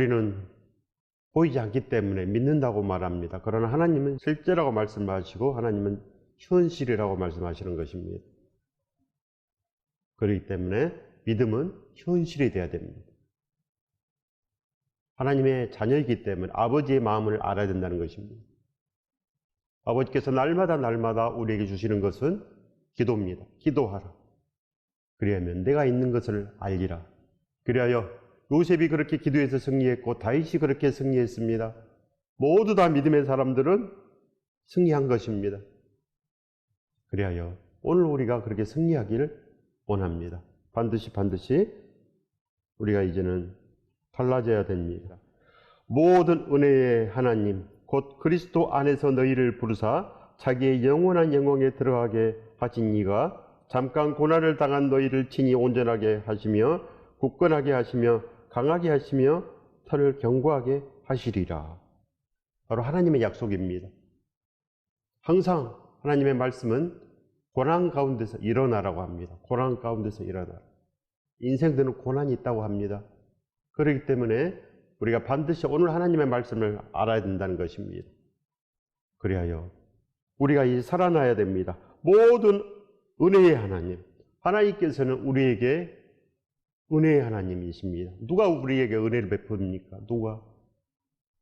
우리는 보이지 않기 때문에 믿는다고 말합니다. 그러나 하나님은 실제라고 말씀하시고 하나님은 현실이라고 말씀하시는 것입니다. 그렇기 때문에 믿음은 현실이 되어야 됩니다. 하나님의 자녀이기 때문에 아버지의 마음을 알아야 된다는 것입니다. 아버지께서 날마다 우리에게 주시는 것은 기도입니다. 기도하라. 그리하면 내가 있는 것을 알리라. 그리하여 요셉이 그렇게 기도해서 승리했고 다윗이 그렇게 승리했습니다. 모두 다 믿음의 사람들은 승리한 것입니다. 그리하여 오늘 우리가 그렇게 승리하기를 원합니다. 반드시 우리가 이제는 달라져야 됩니다. 모든 은혜의 하나님 곧 그리스도 안에서 너희를 부르사 자기의 영원한 영광에 들어가게 하신 이가 잠깐 고난을 당한 너희를 친히 온전하게 하시며 굳건하게 하시며 강하게 하시며 털을 견고하게 하시리라. 바로 하나님의 약속입니다. 항상 하나님의 말씀은 고난 가운데서 일어나라고 합니다. 고난 가운데서 일어나라. 인생들은 고난이 있다고 합니다. 그렇기 때문에 우리가 반드시 오늘 하나님의 말씀을 알아야 된다는 것입니다. 그리하여 우리가 살아나야 됩니다. 모든 은혜의 하나님, 하나님께서는 우리에게 은혜의 하나님이십니다. 누가 우리에게 은혜를 베풉니까? 누가?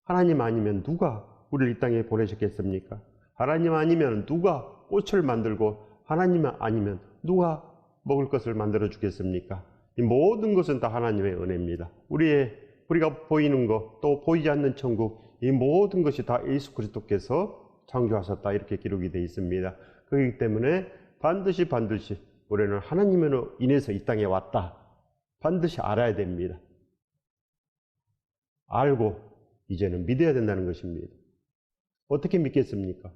하나님 아니면 누가 우리를 이 땅에 보내셨겠습니까? 하나님 아니면 누가 꽃을 만들고 하나님 아니면 누가 먹을 것을 만들어 주겠습니까? 이 모든 것은 다 하나님의 은혜입니다. 우리가 보이는 것, 또 보이지 않는 천국, 이 모든 것이 다 예수 그리스도께서 창조하셨다 이렇게 기록이 되어 있습니다. 그렇기 때문에 반드시 우리는 하나님으로 인해서 이 땅에 왔다. 반드시 알아야 됩니다. 알고 이제는 믿어야 된다는 것입니다. 어떻게 믿겠습니까?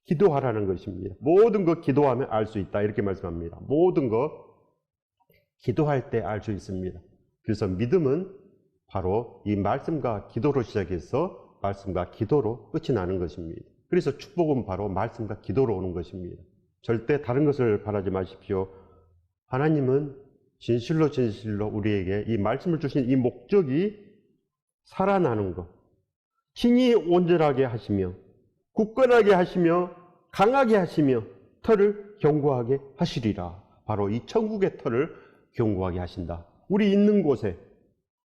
기도하라는 것입니다. 모든 것 기도하면 알 수 있다 이렇게 말씀합니다. 모든 것 기도할 때 알 수 있습니다. 그래서 믿음은 바로 이 말씀과 기도로 시작해서 말씀과 기도로 끝이 나는 것입니다. 그래서 축복은 바로 말씀과 기도로 오는 것입니다. 절대 다른 것을 바라지 마십시오. 하나님은 진실로 우리에게 이 말씀을 주신 이 목적이 살아나는 것, 친히 온전하게 하시며 굳건하게 하시며 강하게 하시며 털을 견고하게 하시리라. 바로 이 천국의 털을 견고하게 하신다. 우리 있는 곳에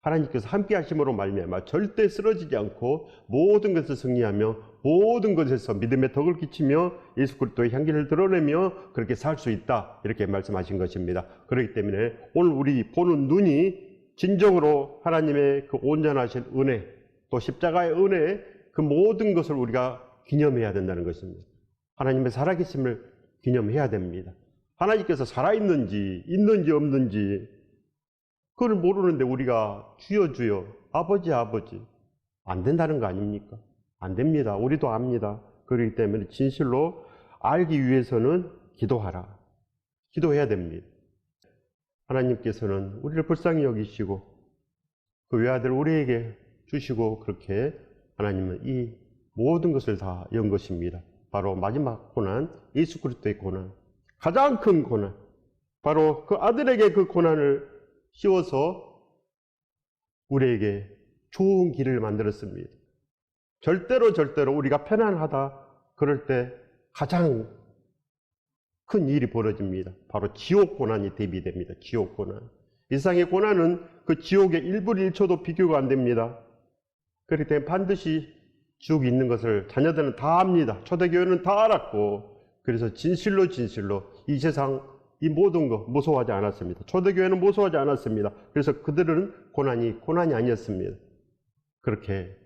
하나님께서 함께 하심으로 말미암아 절대 쓰러지지 않고 모든 것을 승리하며 모든 것에서 믿음의 덕을 끼치며 예수 그리스도의 향기를 드러내며 그렇게 살 수 있다 이렇게 말씀하신 것입니다. 그렇기 때문에 오늘 우리 보는 눈이 진정으로 하나님의 그 온전하신 은혜 또 십자가의 은혜 그 모든 것을 우리가 기념해야 된다는 것입니다. 하나님의 살아계심을 기념해야 됩니다. 하나님께서 살아있는지 있는지 없는지 그걸 모르는데 우리가 주여 아버지 안 된다는 거 아닙니까? 안 됩니다. 우리도 압니다. 그렇기 때문에 진실로 알기 위해서는 기도하라. 기도해야 됩니다. 하나님께서는 우리를 불쌍히 여기시고 그 외아들 우리에게 주시고 그렇게 하나님은 이 모든 것을 다 연 것입니다. 바로 마지막 고난, 예수 그리스도의 고난, 가장 큰 고난, 바로 그 아들에게 그 고난을 씌워서 우리에게 좋은 길을 만들었습니다. 절대로 우리가 편안하다 그럴 때 가장 큰 일이 벌어집니다. 바로 지옥 고난이 대비됩니다. 지옥 고난. 이 세상의 고난은 그 지옥의 1분 1초도 비교가 안 됩니다. 그렇기 때문에 반드시 지옥이 있는 것을 자녀들은 다 압니다. 초대교회는 다 알았고 그래서 진실로 이 세상 이 모든 거 무서워하지 않았습니다. 초대교회는 무서워하지 않았습니다. 그래서 그들은 고난이 아니었습니다. 그렇게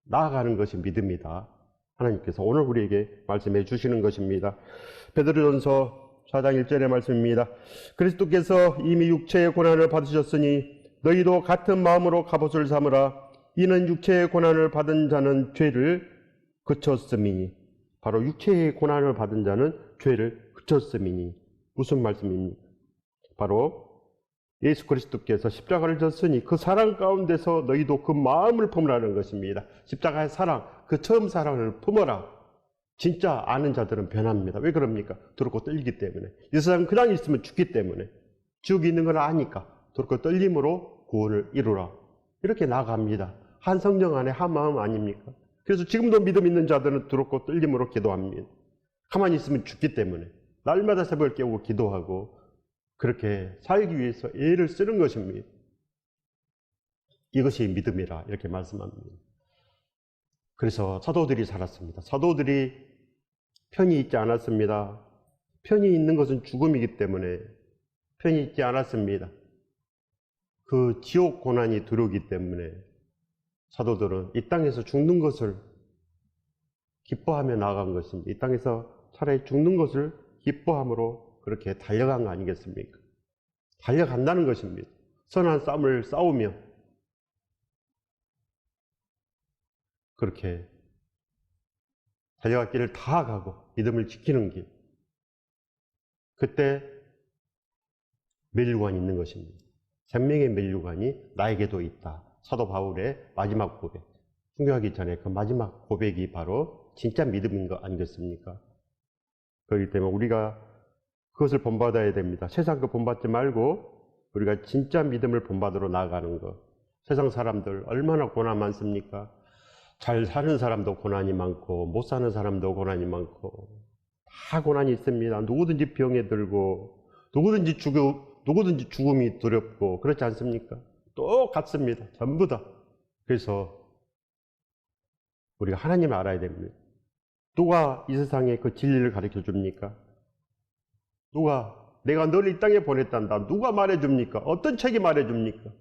나아가는 것이 믿음이다. 하나님께서 오늘 우리에게 말씀해 주시는 것입니다. 베드로전서 4장 1절의 말씀입니다. 그리스도께서 이미 육체의 고난을 받으셨으니 너희도 같은 마음으로 갑옷을 삼으라. 이는 육체의 고난을 받은 자는 죄를 그쳤음이니. 바로 육체의 고난을 받은 자는 죄를 그쳤음이니. 무슨 말씀입니까? 바로 예수 그리스도께서 십자가를 졌으니 그 사랑 가운데서 너희도 그 마음을 품으라는 것입니다. 십자가의 사랑, 그 처음 사랑을 품어라. 진짜 아는 자들은 변합니다. 왜 그럽니까? 두렵고 떨리기 때문에. 이 세상은 그냥 있으면 죽기 때문에. 지옥이 있는 걸 아니까 두렵고 떨림으로 구원을 이루라. 이렇게 나아갑니다. 한 성령 안에 한 마음 아닙니까? 그래서 지금도 믿음 있는 자들은 두렵고 떨림으로 기도합니다. 가만히 있으면 죽기 때문에 날마다 새벽을 깨우고 기도하고 그렇게 살기 위해서 애를 쓰는 것입니다. 이것이 믿음이라 이렇게 말씀합니다. 그래서 사도들이 살았습니다. 사도들이 편히 있지 않았습니다. 편히 있는 것은 죽음이기 때문에 편히 있지 않았습니다. 그 지옥 고난이 두려우기 때문에 사도들은 이 땅에서 죽는 것을 기뻐하며 나아간 것입니다. 이 땅에서 차라리 죽는 것을 기뻐함으로 그렇게 달려간 거 아니겠습니까? 달려간다는 것입니다. 선한 싸움을 싸우며 그렇게 달려갈 길을 다 가고 믿음을 지키는 길. 그때 멸류관이 있는 것입니다. 생명의 멸류관이 나에게도 있다. 사도 바울의 마지막 고백. 순교하기 전에 그 마지막 고백이 바로 진짜 믿음인 거 아니겠습니까? 그렇기 때문에 우리가 그것을 본받아야 됩니다. 세상 거 본받지 말고 우리가 진짜 믿음을 본받으러 나아가는 것. 세상 사람들 얼마나 고난 많습니까? 잘 사는 사람도 고난이 많고 못 사는 사람도 고난이 많고 다 고난이 있습니다. 누구든지 병에 들고 누구든지 죽음이 두렵고 그렇지 않습니까? 똑같습니다. 전부 다. 그래서 우리가 하나님을 알아야 됩니다. 누가 이 세상에 그 진리를 가르쳐 줍니까? 누가 내가 너를 이 땅에 보냈단다. 누가 말해줍니까? 어떤 책이 말해줍니까?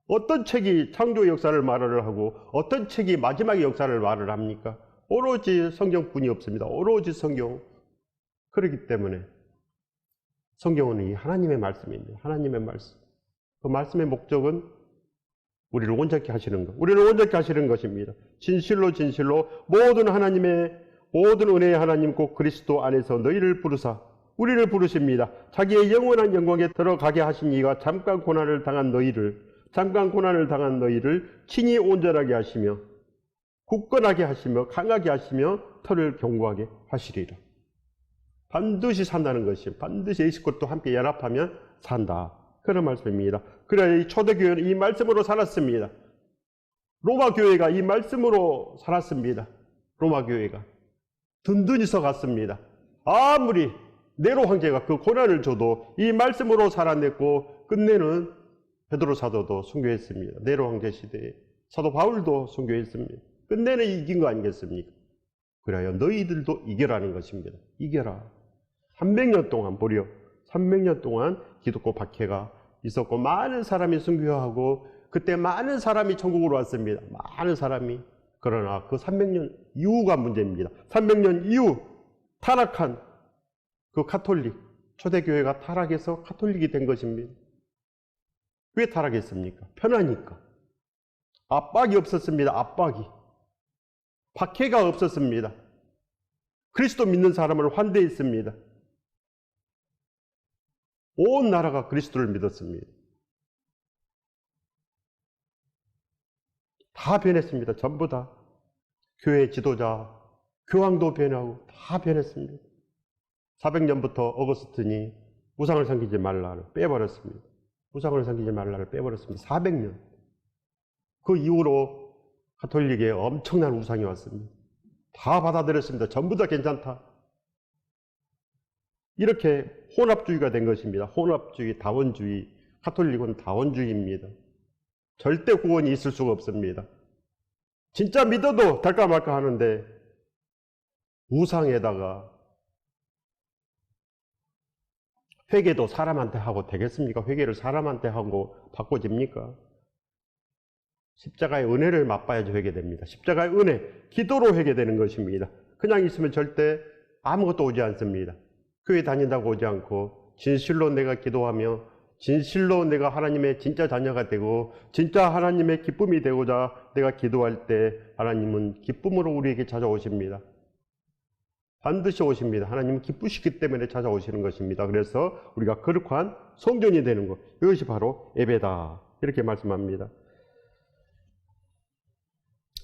어떤 책이 창조 역사를 말을 하고 어떤 책이 마지막의 역사를 말을 합니까? 오로지 성경뿐이 없습니다. 오로지 성경. 그렇기 때문에 성경은 이 하나님의 말씀입니다. 하나님의 말씀. 그 말씀의 목적은 우리를 온전케 하시는 것. 우리를 온전케 하시는 것입니다. 진실로 진실로 모든 은혜의 하나님 곧 그리스도 안에서 너희를 부르사 우리를 부르십니다. 자기의 영원한 영광에 들어가게 하신 이가 잠깐 고난을 당한 너희를 친히 온전하게 하시며 굳건하게 하시며 강하게 하시며 털을 견고하게 하시리라. 반드시 산다는 것이 반드시 예수 그리스도와 함께 연합하면 산다. 그런 말씀입니다. 그래야 이 초대교회는 이 말씀으로 살았습니다. 로마 교회가 이 말씀으로 살았습니다. 로마 교회가 든든히 서갔습니다. 아무리 네로 황제가 그 고난을 줘도 이 말씀으로 살아냈고 끝내는 베드로 사도도 순교했습니다. 네로 황제 시대에 사도 바울도 순교했습니다. 끝내는 이긴 거 아니겠습니까? 그래야 너희들도 이겨라는 것입니다. 이겨라. 300년 동안 무려 300년 동안 기독교 박해가 있었고 많은 사람이 순교하고 그때 많은 사람이 천국으로 왔습니다. 많은 사람이. 그러나 그 300년 이후가 문제입니다. 300년 이후 타락한 그 가톨릭, 초대교회가 타락해서 가톨릭이 된 것입니다. 왜 타락했습니까? 편하니까. 압박이 없었습니다. 압박이. 박해가 없었습니다. 그리스도 믿는 사람을 환대했습니다. 온 나라가 그리스도를 믿었습니다. 다 변했습니다. 전부 다. 교회 지도자, 교황도 변하고 다 변했습니다. 400년부터 어거스틴이 우상을 섬기지 말라를 빼버렸습니다. 우상을 섬기지 말라를 빼버렸습니다. 400년. 그 이후로 가톨릭에 엄청난 우상이 왔습니다. 다 받아들였습니다. 전부 다 괜찮다. 이렇게 혼합주의가 된 것입니다. 혼합주의, 다원주의. 가톨릭은 다원주의입니다. 절대 구원이 있을 수가 없습니다. 진짜 믿어도 될까 말까 하는데 우상에다가 회개도 사람한테 하고 되겠습니까? 회개를 사람한테 하고 바꿔집니까? 십자가의 은혜를 맛봐야지 회개됩니다. 십자가의 은혜, 기도로 회개되는 것입니다. 그냥 있으면 절대 아무것도 오지 않습니다. 교회 다닌다고 오지 않고 진실로 내가 기도하며 진실로 내가 하나님의 진짜 자녀가 되고 진짜 하나님의 기쁨이 되고자 내가 기도할 때 하나님은 기쁨으로 우리에게 찾아오십니다. 반드시 오십니다. 하나님은 기쁘시기 때문에 찾아오시는 것입니다. 그래서 우리가 거룩한 성전이 되는 것, 이것이 바로 예배다. 이렇게 말씀합니다.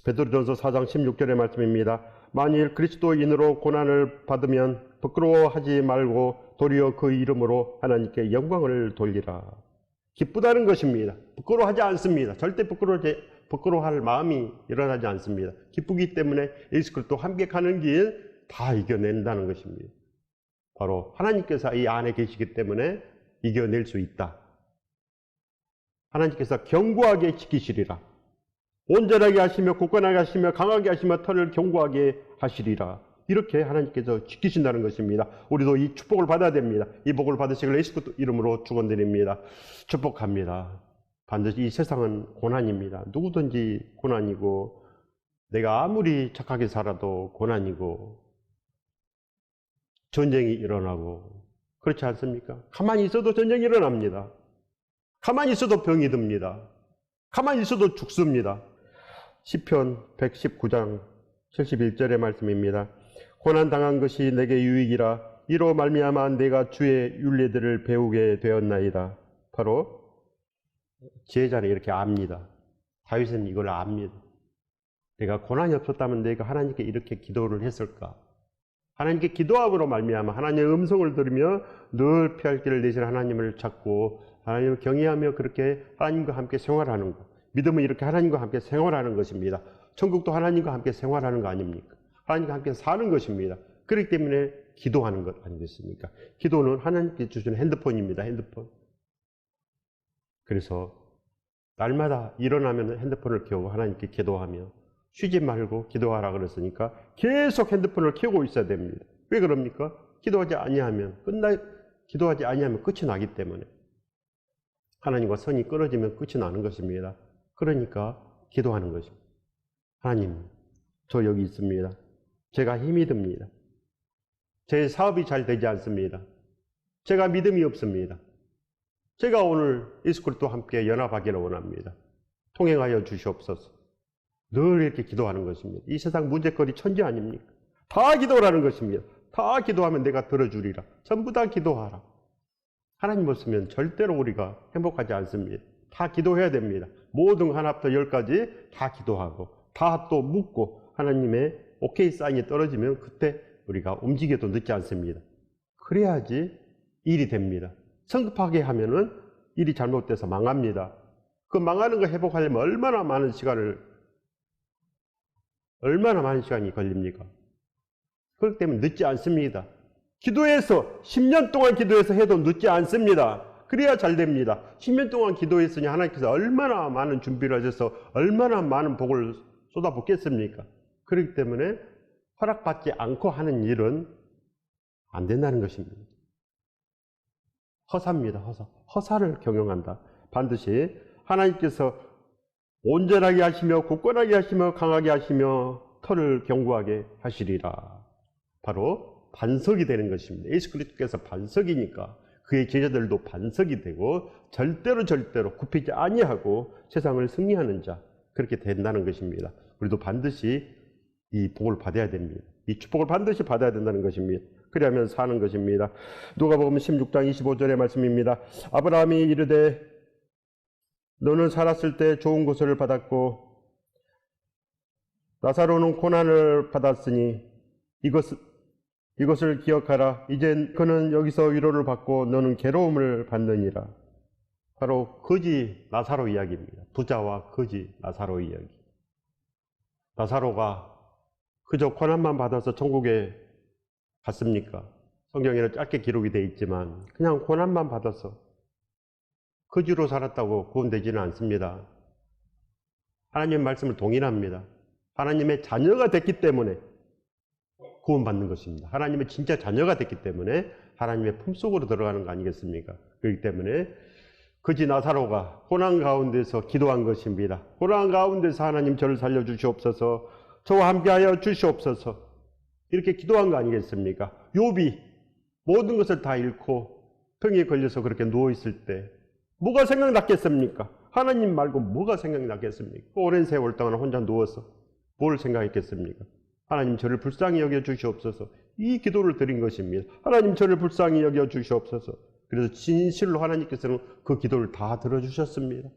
베드로전서 4장 16절의 말씀입니다. 만일 그리스도인으로 고난을 받으면 부끄러워하지 말고 도리어 그 이름으로 하나님께 영광을 돌리라. 기쁘다는 것입니다. 부끄러워하지 않습니다. 절대 부끄러워하지 부끄러워할 마음이 일어나지 않습니다. 기쁘기 때문에 예수 그리스도 함께 가는 길 다 이겨낸다는 것입니다. 바로 하나님께서 이 안에 계시기 때문에 이겨낼 수 있다. 하나님께서 견고하게 지키시리라. 온전하게 하시며 굳건하게 하시며 강하게 하시며 털을 견고하게 하시리라. 이렇게 하나님께서 지키신다는 것입니다. 우리도 이 축복을 받아야 됩니다. 이 복을 받으시길 예수 그리스도 이름으로 축원드립니다. 축복합니다. 반드시 이 세상은 고난입니다. 누구든지 고난이고 내가 아무리 착하게 살아도 고난이고 전쟁이 일어나고 그렇지 않습니까? 가만히 있어도 전쟁이 일어납니다. 가만히 있어도 병이 듭니다. 가만히 있어도 죽습니다. 시편 119장 71절의 말씀입니다. 고난당한 것이 내게 유익이라 이로 말미암아 내가 주의 율례들을 배우게 되었나이다. 바로 지혜자는 이렇게 압니다. 다윗은 이걸 압니다. 내가 고난이 없었다면 내가 하나님께 이렇게 기도를 했을까? 하나님께 기도함으로 말미암아 하나님의 음성을 들으며 늘 피할 길을 내신 하나님을 찾고 하나님을 경외하며 그렇게 하나님과 함께 생활하는 것. 믿음은 이렇게 하나님과 함께 생활하는 것입니다. 천국도 하나님과 함께 생활하는 거 아닙니까? 하나님과 함께 사는 것입니다. 그렇기 때문에 기도하는 것 아니겠습니까? 기도는 하나님께 주시는 핸드폰입니다. 핸드폰. 그래서 날마다 일어나면 핸드폰을 켜고 하나님께 기도하며 쉬지 말고 기도하라 그랬으니까 계속 핸드폰을 켜고 있어야 됩니다. 왜 그럽니까? 기도하지 아니하면 끝이 나기 때문에 하나님과 선이 끊어지면 끝이 나는 것입니다. 그러니까 기도하는 것입니다. 하나님, 저 여기 있습니다. 제가 힘이 듭니다. 제 사업이 잘 되지 않습니다. 제가 믿음이 없습니다. 제가 오늘 예수 그리스도와 함께 연합하기를 원합니다. 통행하여 주시옵소서. 늘 이렇게 기도하는 것입니다. 이 세상 문제거리 천지 아닙니까? 다 기도라는 것입니다. 다 기도하면 내가 들어주리라. 전부 다 기도하라. 하나님 없으면 절대로 우리가 행복하지 않습니다. 다 기도해야 됩니다. 모든 하나부터 열까지 다 기도하고 다 또 묻고 하나님의 오케이 사인이 떨어지면 그때 우리가 움직여도 늦지 않습니다. 그래야지 일이 됩니다. 성급하게 하면은 일이 잘못돼서 망합니다. 그 망하는 거 회복하려면 얼마나 많은 시간이 걸립니까? 그렇기 때문에 늦지 않습니다. 기도해서 10년 동안 기도해서 해도 늦지 않습니다. 그래야 잘 됩니다. 10년 동안 기도했으니 하나님께서 얼마나 많은 준비를 하셔서 얼마나 많은 복을 쏟아붓겠습니까? 그렇기 때문에 허락받지 않고 하는 일은 안 된다는 것입니다. 허사입니다. 허사를 경영한다. 반드시 하나님께서 온전하게 하시며 굳건하게 하시며 강하게 하시며 털을 견고하게 하시리라. 바로 반석이 되는 것입니다. 예수 그리스도께서 반석이니까 그의 제자들도 반석이 되고 절대로 굽히지 아니하고 세상을 승리하는 자, 그렇게 된다는 것입니다. 우리도 반드시 이 복을 받아야 됩니다. 이 축복을 반드시 받아야 된다는 것입니다. 그래야만 사는 것입니다. 누가복음 16장 25절의 말씀입니다. 아브라함이 이르되 너는 살았을 때 좋은 것을 받았고 나사로는 고난을 받았으니 이것을 기억하라. 이젠 그는 여기서 위로를 받고 너는 괴로움을 받느니라. 바로 거지 나사로 이야기입니다. 부자와 거지 나사로 이야기. 나사로가 그저 고난만 받아서 천국에 갔습니까? 성경에는 짧게 기록이 되어 있지만 그냥 고난만 받아서 거지로 살았다고 구원되지는 않습니다. 하나님의 말씀을 동일합니다. 하나님의 자녀가 됐기 때문에 구원받는 것입니다. 하나님의 진짜 자녀가 됐기 때문에 하나님의 품속으로 들어가는 거 아니겠습니까? 그렇기 때문에 거지 나사로가 고난 가운데서 기도한 것입니다. 고난 가운데서 하나님 저를 살려주시옵소서, 저와 함께하여 주시옵소서, 이렇게 기도한 거 아니겠습니까? 욥이 모든 것을 다 잃고 병에 걸려서 그렇게 누워있을 때 뭐가 생각났겠습니까? 하나님 말고 뭐가 생각났겠습니까? 오랜 세월 동안 혼자 누워서 뭘 생각했겠습니까? 하나님 저를 불쌍히 여겨 주시옵소서, 이 기도를 드린 것입니다. 하나님 저를 불쌍히 여겨 주시옵소서. 그래서 진실로 하나님께서는 그 기도를 다 들어주셨습니다.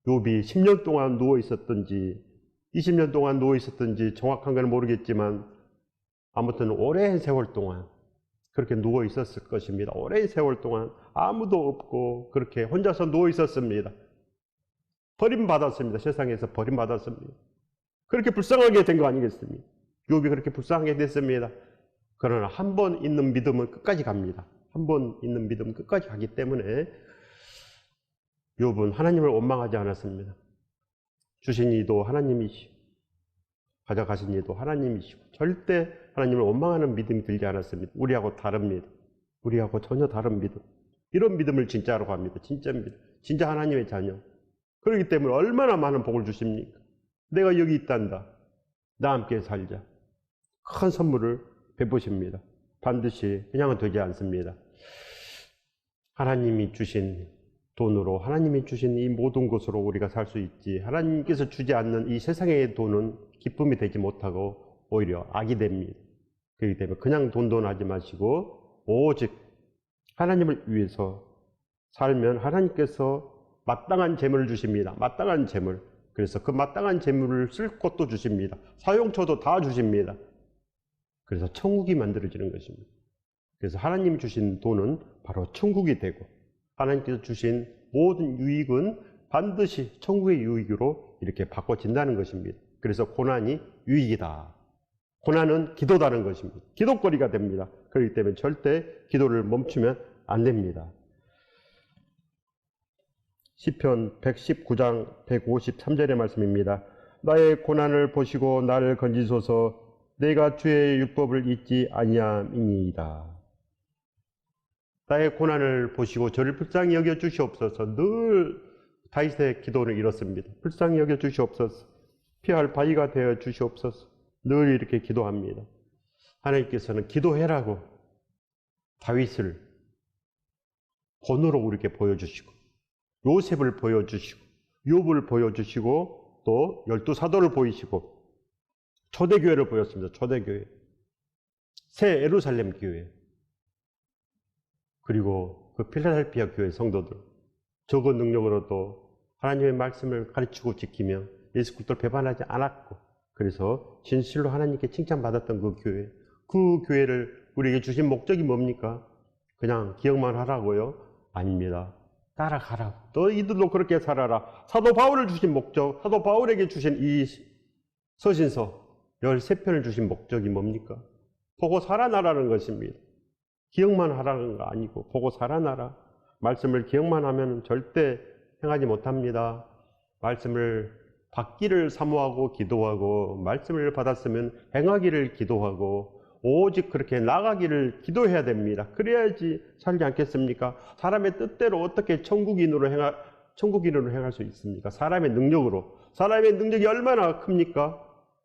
욥이 10년 동안 누워있었던지 20년 동안 누워있었던지 정확한 건 모르겠지만 아무튼 오랜 세월 동안 그렇게 누워있었을 것입니다. 오랜 세월 동안 아무도 없고 그렇게 혼자서 누워있었습니다. 버림받았습니다. 세상에서 버림받았습니다. 그렇게 불쌍하게 된 거 아니겠습니까? 욥이 그렇게 불쌍하게 됐습니다. 그러나 한 번 있는 믿음은 끝까지 갑니다. 한 번 있는 믿음은 끝까지 가기 때문에 욥은 하나님을 원망하지 않았습니다. 주신 이도 하나님이시고 가져가신 이도 하나님이시고 절대 하나님을 원망하는 믿음이 들지 않았습니다. 우리하고 다릅니다. 우리하고 전혀 다른 믿음. 이런 믿음을 진짜로 합니다. 진짜 믿음. 진짜 하나님의 자녀. 그렇기 때문에 얼마나 많은 복을 주십니까? 내가 여기 있단다. 나와 함께 살자. 큰 선물을 베푸십니다. 반드시 그냥은 되지 않습니다. 하나님이 주신 돈으로, 하나님이 주신 이 모든 것으로 우리가 살 수 있지, 하나님께서 주지 않는 이 세상의 돈은 기쁨이 되지 못하고 오히려 악이 됩니다. 그렇기 때문에 그냥 돈하지 마시고 오직 하나님을 위해서 살면 하나님께서 마땅한 재물을 주십니다. 마땅한 재물. 그래서 그 마땅한 재물을 쓸 곳도 주십니다. 사용처도 다 주십니다. 그래서 천국이 만들어지는 것입니다. 그래서 하나님이 주신 돈은 바로 천국이 되고 하나님께서 주신 모든 유익은 반드시 천국의 유익으로 이렇게 바꿔진다는 것입니다. 그래서 고난이 유익이다. 고난은 기도다는 것입니다. 기도거리가 됩니다. 그렇기 때문에 절대 기도를 멈추면 안 됩니다. 시편 119장 153절의 말씀입니다. 나의 고난을 보시고 나를 건지소서. 내가 주의 율법을 잊지 아니함이니이다. 나의 고난을 보시고 저를 불쌍히 여겨 주시옵소서. 늘 다윗의 기도는 이렇습니다. 불쌍히 여겨 주시옵소서. 피할 바위가 되어 주시옵소서. 늘 이렇게 기도합니다. 하나님께서는 기도해라고 다윗을 본으로 우리에게 보여주시고 요셉을 보여주시고 욥을 보여주시고 또 12사도를 보이시고 초대교회를 보였습니다. 초대교회. 새 예루살렘 교회. 그리고 그 필라델피아 교회 성도들. 적은 능력으로도 하나님의 말씀을 가르치고 지키며 예수 그리스도를 배반하지 않았고 그래서 진실로 하나님께 칭찬받았던 그 교회. 그 교회를 우리에게 주신 목적이 뭡니까? 그냥 기억만 하라고요? 아닙니다. 따라가라고. 너희들도 그렇게 살아라. 사도 바울을 주신 목적, 사도 바울에게 주신 이 서신서 13편을 주신 목적이 뭡니까? 보고 살아나라는 것입니다. 기억만 하라는 거 아니고 보고 살아나라. 말씀을 기억만 하면 절대 행하지 못합니다. 말씀을 받기를 사모하고 기도하고 말씀을 받았으면 행하기를 기도하고 오직 그렇게 나가기를 기도해야 됩니다. 그래야지 살지 않겠습니까? 사람의 뜻대로 어떻게 천국인으로 행할 수 있습니까? 사람의 능력으로. 사람의 능력이 얼마나 큽니까?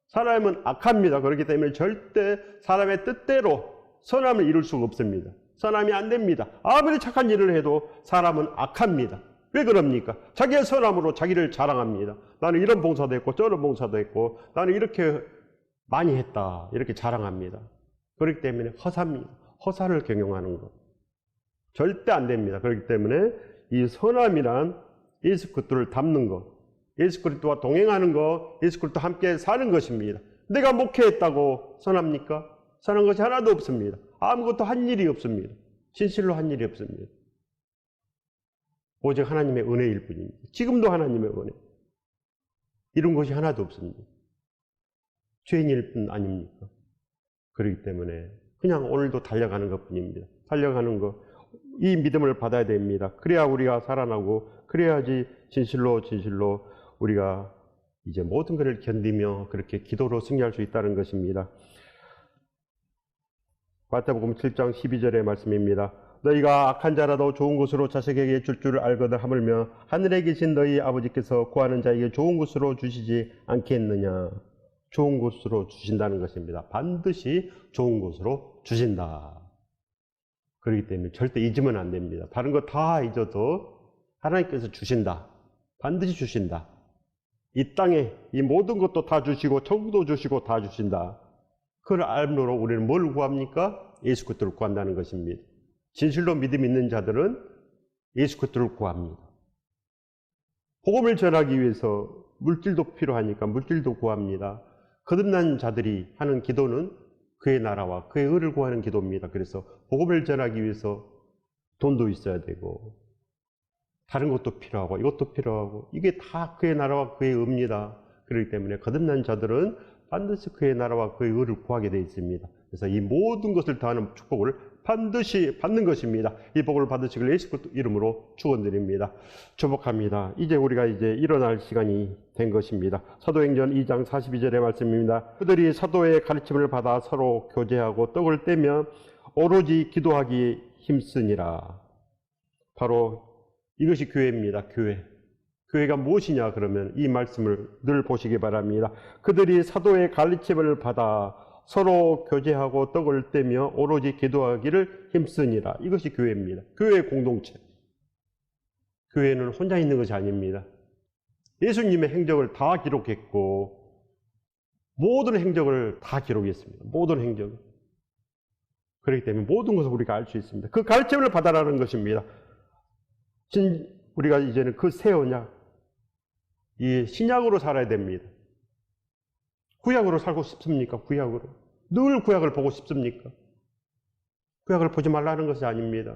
사람은 악합니다. 그렇기 때문에 절대 사람의 뜻대로 선함을 이룰 수가 없습니다. 선함이 안 됩니다. 아무리 착한 일을 해도 사람은 악합니다. 왜 그럽니까? 자기의 선함으로 자기를 자랑합니다. 나는 이런 봉사도 했고 저런 봉사도 했고 나는 이렇게 많이 했다. 이렇게 자랑합니다. 그렇기 때문에 허사입니다. 허사를 경영하는 것. 절대 안 됩니다. 그렇기 때문에 이 선함이란 예수 그리스도를 닮는 것, 예수 그리스도와 동행하는 것, 예수 그리스도와 함께 사는 것입니다. 내가 목회했다고 선합니까? 선한 것이 하나도 없습니다. 아무것도 한 일이 없습니다. 진실로 한 일이 없습니다. 오직 하나님의 은혜일 뿐입니다. 지금도 하나님의 은혜. 이런 것이 하나도 없습니다. 죄인일 뿐 아닙니까? 그렇기 때문에 그냥 오늘도 달려가는 것 뿐입니다. 달려가는 것. 이 믿음을 받아야 됩니다. 그래야 우리가 살아나고 그래야지 진실로 우리가 이제 모든 것을 견디며 그렇게 기도로 승리할 수 있다는 것입니다. 마태복음 7장 12절의 말씀입니다. 너희가 악한 자라도 좋은 것으로 자식에게 줄 줄을 알거든 하물며 하늘에 계신 너희 아버지께서 구하는 자에게 좋은 것으로 주시지 않겠느냐. 좋은 것으로 주신다는 것입니다. 반드시 좋은 것으로 주신다. 그렇기 때문에 절대 잊으면 안 됩니다. 다른 거 다 잊어도 하나님께서 주신다. 반드시 주신다. 이 땅에 이 모든 것도 다 주시고 천국도 주시고 다 주신다. 그걸 알므로 우리는 뭘 구합니까? 예수 그리스도를 구한다는 것입니다. 진실로 믿음 있는 자들은 예수 그리스도를 구합니다. 복음을 전하기 위해서 물질도 필요하니까 물질도 구합니다. 거듭난 자들이 하는 기도는 그의 나라와 그의 의를 구하는 기도입니다. 그래서 복음을 전하기 위해서 돈도 있어야 되고 다른 것도 필요하고 이것도 필요하고 이게 다 그의 나라와 그의 의입니다. 그렇기 때문에 거듭난 자들은 반드시 그의 나라와 그의 의를 구하게 되어 있습니다. 그래서 이 모든 것을 더하는 축복을 반드시 받는 것입니다. 이 복을 받으시길 예수 그리스도 이름으로 축원드립니다. 축복합니다. 이제 우리가 일어날 시간이 된 것입니다. 사도행전 2장 42절의 말씀입니다. 그들이 사도의 가르침을 받아 서로 교제하고 떡을 떼며 오로지 기도하기에 힘쓰니라. 바로 이것이 교회입니다. 교회. 교회가 무엇이냐 그러면 이 말씀을 늘 보시기 바랍니다. 그들이 사도의 가르침을 받아 서로 교제하고 떡을 떼며 오로지 기도하기를 힘쓰니라. 이것이 교회입니다. 교회의 공동체. 교회는 혼자 있는 것이 아닙니다. 예수님의 행적을 다 기록했고 모든 행적을 다 기록했습니다. 모든 행적을. 그렇기 때문에 모든 것을 우리가 알 수 있습니다. 그 가르침을 받아라는 것입니다. 우리가 이제는 그 새 언약, 이 신약으로 살아야 됩니다. 구약으로 살고 싶습니까? 구약으로. 늘 구약을 보고 싶습니까? 구약을 보지 말라는 것이 아닙니다.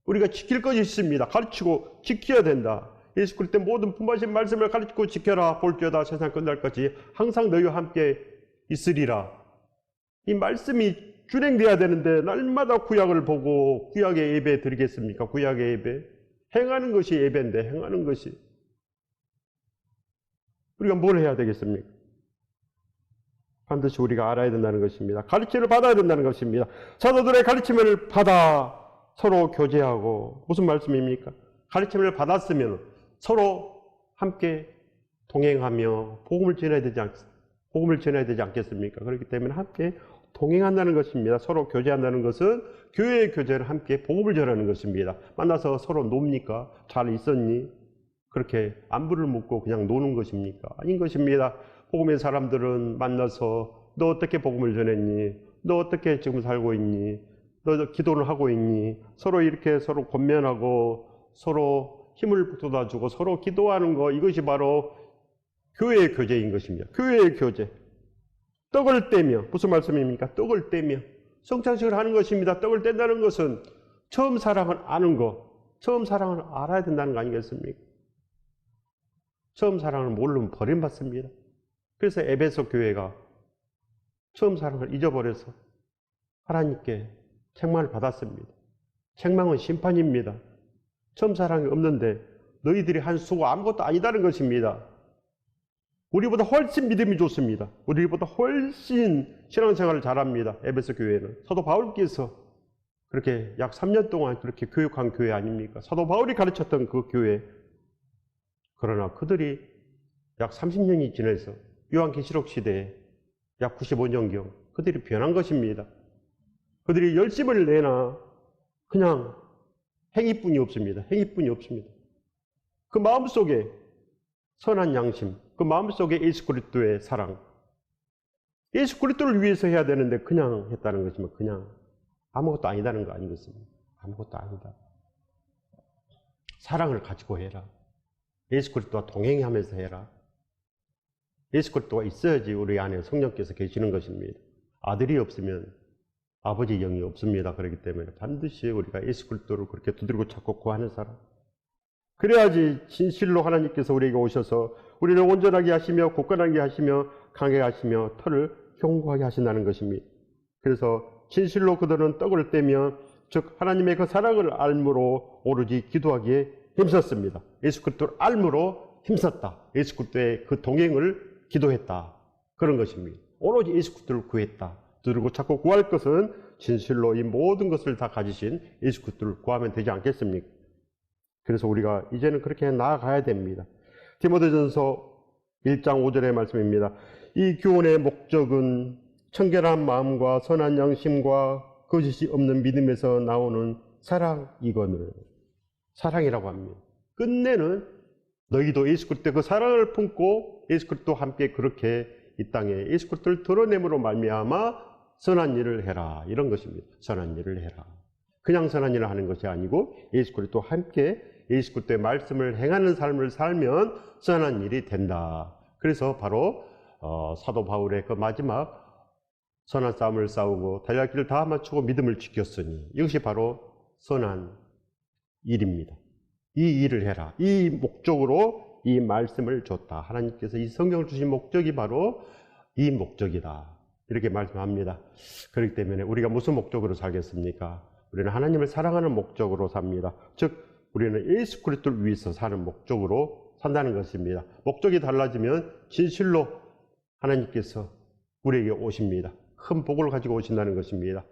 우리가 지킬 것이 있습니다. 가르치고 지켜야 된다. 예수 그리스도의 모든 분부하신 말씀을 가르치고 지켜라. 볼지어다 세상 끝날까지 항상 너희와 함께 있으리라. 이 말씀이 준행돼야 되는데 날마다 구약을 보고 구약의 예배 드리겠습니까? 구약의 예배. 행하는 것이 예배인데 행하는 것이. 우리가 뭘 해야 되겠습니까? 반드시 우리가 알아야 된다는 것입니다. 가르침을 받아야 된다는 것입니다. 사도들의 가르침을 받아 서로 교제하고, 무슨 말씀입니까? 가르침을 받았으면 서로 함께 동행하며 복음을 전해야 되지 않겠습니까? 그렇기 때문에 함께 동행한다는 것입니다. 서로 교제한다는 것은 교회의 교제를 함께 복음을 전하는 것입니다. 만나서 서로 놉니까? 잘 있었니? 그렇게 안부를 묻고 그냥 노는 것입니까? 아닌 것입니다. 복음의 사람들은 만나서 너 어떻게 복음을 전했니? 너 어떻게 지금 살고 있니? 너 기도를 하고 있니? 서로 이렇게 서로 권면하고 서로 힘을 돋아주고 서로 기도하는 거, 이것이 바로 교회의 교제인 것입니다. 교회의 교제. 떡을 떼며, 무슨 말씀입니까? 떡을 떼며 성찬식을 하는 것입니다. 떡을 뗀다는 것은 처음 사랑을 아는 것, 처음 사랑을 알아야 된다는 거 아니겠습니까? 처음 사랑을 모르면 버림받습니다. 그래서 에베소 교회가 처음 사랑을 잊어버려서 하나님께 책망을 받았습니다. 책망은 심판입니다. 처음 사랑이 없는데 너희들이 한 수고 아무것도 아니다는 것입니다. 우리보다 훨씬 믿음이 좋습니다. 우리보다 훨씬 신앙생활을 잘합니다. 에베소 교회는. 사도 바울께서 그렇게 약 3년 동안 그렇게 교육한 교회 아닙니까? 사도 바울이 가르쳤던 그 교회. 그러나 그들이 약 30년이 지나서 요한계시록 시대에 약 95년경 그들이 변한 것입니다. 그들이 열심을 내나 그냥 행위뿐이 없습니다. 행위뿐이 없습니다. 그 마음속에 선한 양심, 그 마음속에 예수 그리스도의 사랑, 예수 그리스도를 위해서 해야 되는데 그냥 했다는 것이면 그냥 아무것도 아니다는 거 아니겠습니까? 아무것도 아니다. 사랑을 가지고 해라. 예수 그리스도와 동행하면서 해라. 예수 그리스도가 있어야지 우리 안에 성령께서 계시는 것입니다. 아들이 없으면 아버지 영이 없습니다. 그렇기 때문에 반드시 우리가 예수 그리스도를 그렇게 두드리고 찾고 구하는 사람. 그래야지 진실로 하나님께서 우리에게 오셔서 우리를 온전하게 하시며 굳건하게 하시며 강하게 하시며 털을 견고하게 하신다는 것입니다. 그래서 진실로 그들은 떡을 떼며 즉 하나님의 그 사랑을 알므로 오로지 기도하기에 힘썼습니다. 예수 그리스도를 알므로 힘썼다. 예수 그리스도의 그 동행을 기도했다. 그런 것입니다. 오로지 예수 그리스도를 구했다. 두드리고 찾고 구할 것은 진실로 이 모든 것을 다 가지신 예수 그리스도를 구하면 되지 않겠습니까? 그래서 우리가 이제는 그렇게 나아가야 됩니다. 디모데전서 1장 5절의 말씀입니다. 이 교훈의 목적은 청결한 마음과 선한 양심과 거짓이 없는 믿음에서 나오는 사랑이거늘. 사랑이라고 합니다. 끝내는 너희도 예수 그리스도의 그 사랑을 품고 예수 그리스도와 함께 그렇게 이 땅에 예수 그리스도를 드러냄으로 말미암아 선한 일을 해라. 이런 것입니다. 선한 일을 해라. 그냥 선한 일을 하는 것이 아니고 예수 그리스도와 함께 예수 그리스도의 말씀을 행하는 삶을 살면 선한 일이 된다. 그래서 바로 사도 바울의 그 마지막 선한 싸움을 싸우고 달려갈 길을 다 마치고 믿음을 지켰으니 이것이 바로 선한 일입니다. 이 일을 해라. 이 목적으로 이 말씀을 줬다. 하나님께서 이 성경을 주신 목적이 바로 이 목적이다. 이렇게 말씀합니다. 그렇기 때문에 우리가 무슨 목적으로 살겠습니까? 우리는 하나님을 사랑하는 목적으로 삽니다. 즉 우리는 예수 그리스도를 위해서 사는 목적으로 산다는 것입니다. 목적이 달라지면 진실로 하나님께서 우리에게 오십니다. 큰 복을 가지고 오신다는 것입니다.